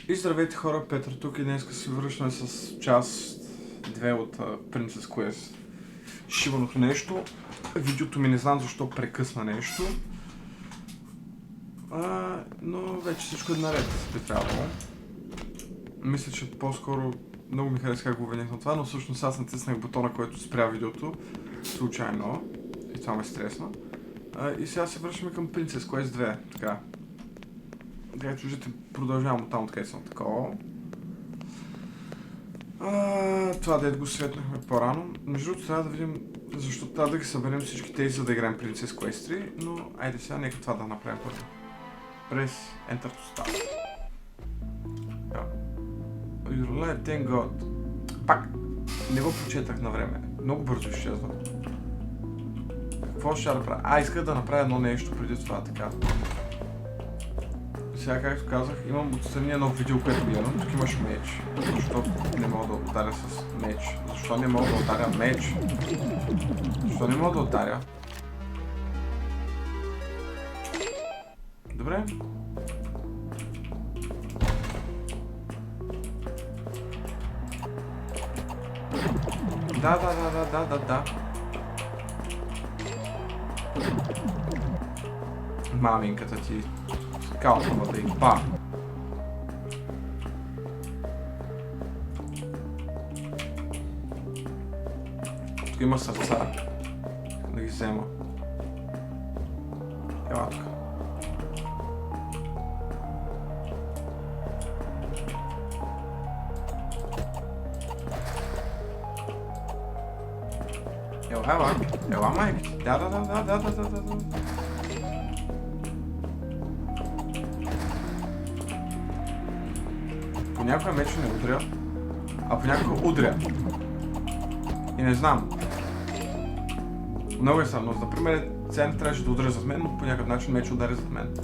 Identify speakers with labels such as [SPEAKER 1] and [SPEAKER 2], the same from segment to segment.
[SPEAKER 1] И здравейте хора, Петър тук и днес си връщаме с част 2 от Princess Quest. Шибаното нещо. Видеото ми не знам защо прекъсна нещо. Но вече всичко е наред, би трябвало. Мисля, че по-скоро много ми хареса как го винях на това, но всъщност аз натиснах бутона, който спря видеото. Случайно. И това ме стресна. И сега се връщаме към Princess Quest 2. Така. Както виждате, продължавам от там, откъдето съм такова. Това дед го светнахме по-рано. Между другото трябва да видим защо трябва да ги съберем всички тези, за да играем Princess Quest 3, но айде сега, нека това да направим първо. През Enter to Start. Your life, thank God. Пак, не го прочетах на време. Много бързо изчезва. Какво ще да правя? Исках да направя едно нещо преди това, така. Сега, както казах, имам отстрани едно видео, което гледам. Тук имаш меч. Защо не мога да ударя с меч? Защо не мога да ударя меч? Защо не мога да ударя? Добре. Да. Маминката ти. Калпама да им па. Тук има сърца. Да ги взема. Ела тук. Ела майки. Да. Понякога меч не удря, а понякога удря. И не знам. Много е странно. Например, сега трябваше да удря зад мен, но по някакъв начин меч удари зад мен.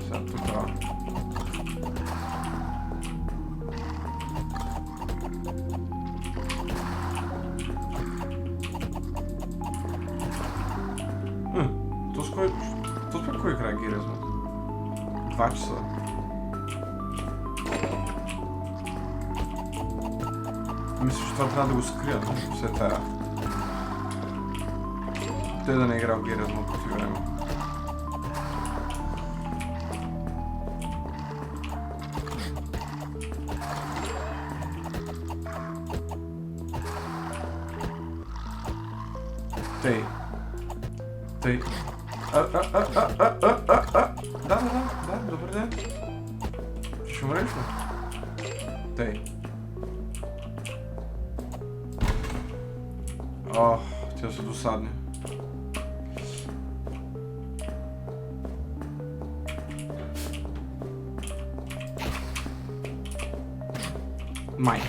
[SPEAKER 1] Сега тук. Кой играе Герезма? 2 часа. Мисля, че това трябва да го скрия, но все тая. Той да не игра в Герезма по това време. Тъй. Да, добър ден. Ще умреш ли? Тъй. Тя са досадни. Майк.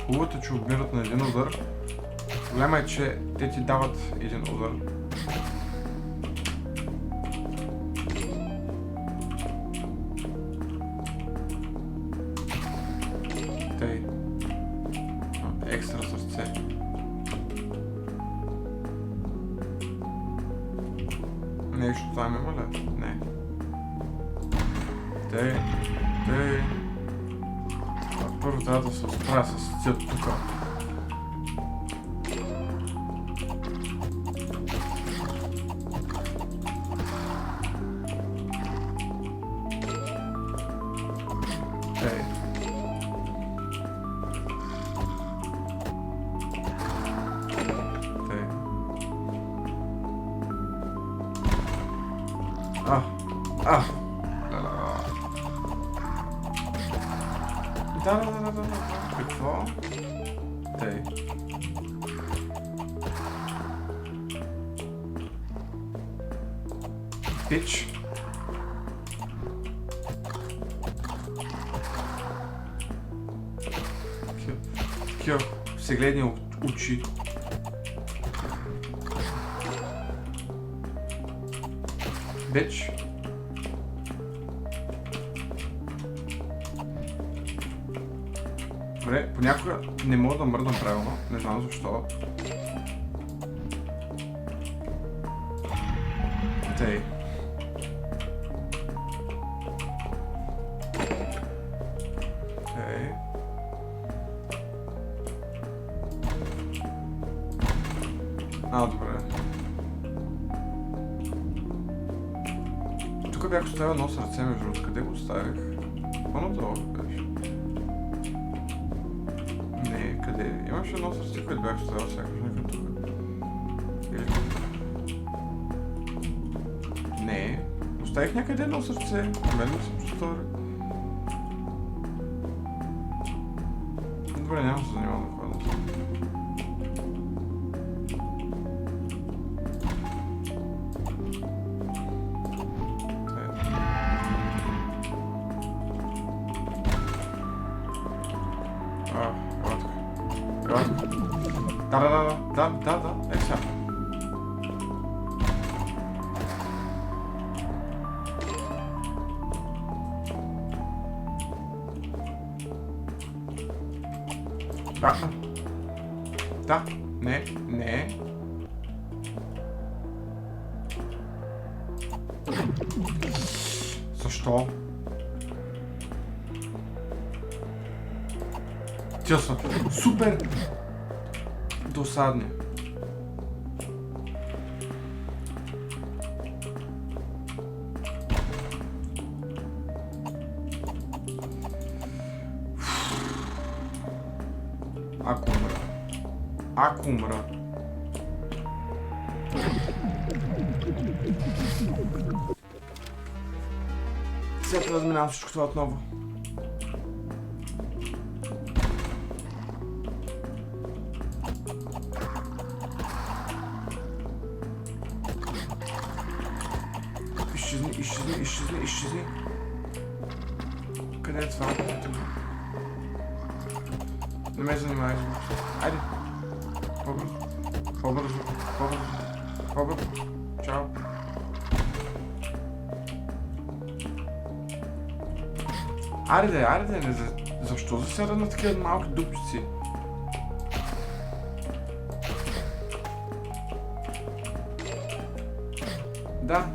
[SPEAKER 1] Хубавото е, че умират на един удар. Проблема е, че те ти дават един удар. Тъй. Екстра сърце. Нещо там има ли? Не. Тъй. Първо трябва да се справя с тия тука. Да. Какво? Тъй. Пич. Такива всегледни очи. Бич. Добре, понякога не мога да мръдам правилно, не знам защо. Тъй. Тъй. Добре. Тук бях оставил едно сърце между другото. Къде го оставих? По-надолу беше. Не, къде? Имаше едно сърце, което бях оставил сякаш някъде тук. Или тук? Не. Оставих някъде едно сърце. Мен ми се повтори. Добре, няма да се занимавам да ходя. Да, е сега. Да, не. Защо? Тя са супер досадни. Ако умра. Сега трябва да минавам всичко това отново. Изчезни. Къде е това? Не ме занимавай. Айде. По-бързо. Чао. Айде, защо засяда на такива малки дупчици? Да.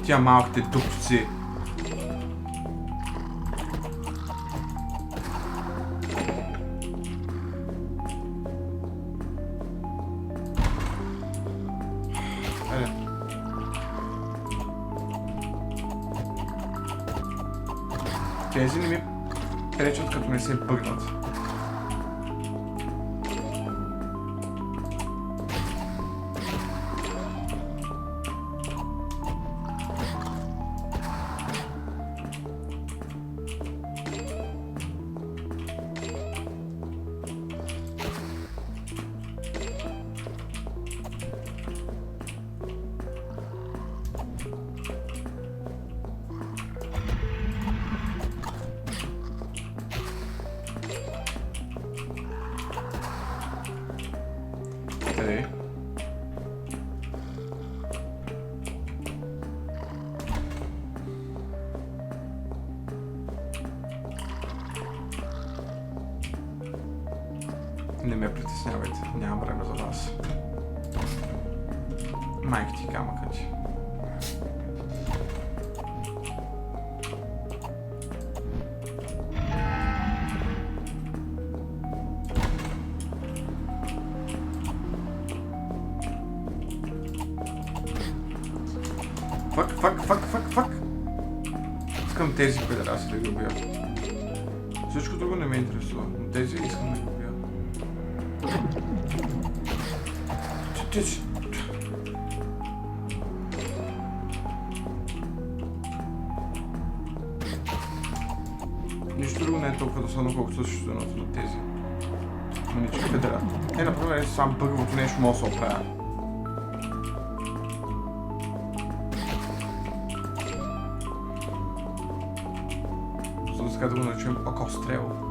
[SPEAKER 1] Тя малките дупчици. Тези не ми пречат, като не се бъгнат. Тъй. Не ме притеснявайте, нямам време за вас. Майка ти камъка ти. Фак. Искам тези педераси да ги убия. Всичко друго не ме интересува, но тези искам да ги убия. Нищо друго не е толкова досадно, колкото съществуването на тези манички педера. Например, сам първото нещо мога да се оправя. така да го наречем окострел.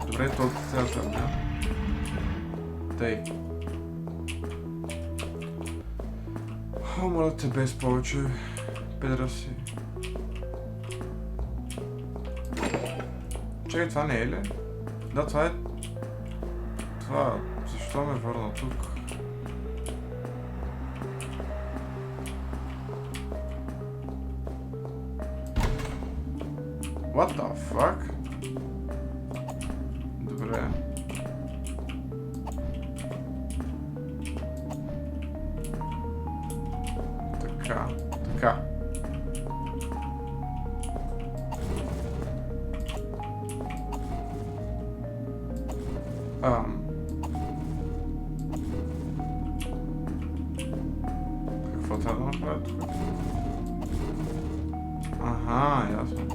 [SPEAKER 1] Добре, толкова трябва да забравя. Тъй. О, моля те, без повече. Педра си. Чакай, това не е ли? Да, това е... Това... Защо ме върна тук? What the fuck? Добре. Така. Какво трябва да направя тук? Аха, ясно.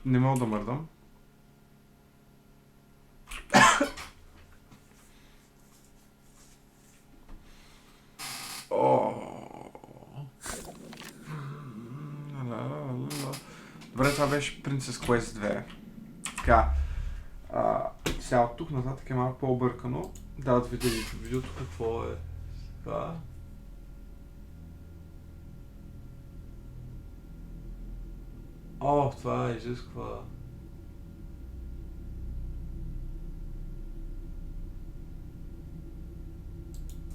[SPEAKER 1] Не мога да мърдам. Добре, това беше Princess Quest 2. Така. Сега от тук нататък е малко по-объркано. Да видите видеото какво е това. О, това изисква...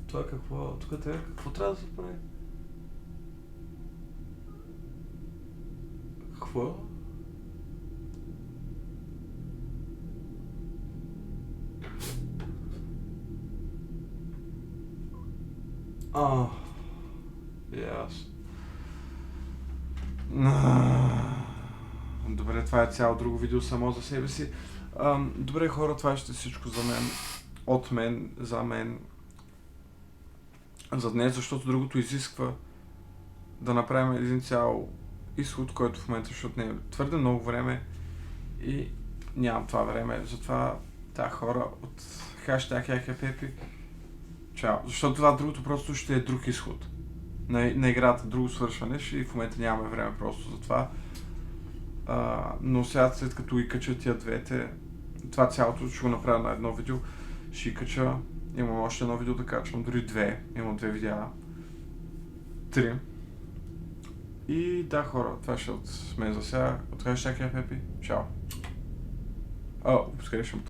[SPEAKER 1] Това какво... Тук трябва... Какво трябва да се прави? Какво? Ясно. Добре, това е цяло друго видео само за себе си. Добре, хора, това ще е всичко за мен. От мен, за мен. За днес, защото другото изисква да направим един цял изход, който в момента ще отнеме твърде много време и нямам това време. Затова, хора, от хаштаг #HackYaPepi. Чао. Защото това другото просто ще е друг изход на играта, друго свършване и в момента нямаме време просто за това. Но сега, след като и кача тия двете, това цялото ще го направя на едно видео, ще и кача, имам още едно видео да качвам, дори две, имам 2 видеа, 3. И да, хора, това ще е от мен за сега, от #HackYaPepi. Чао. Скъде ще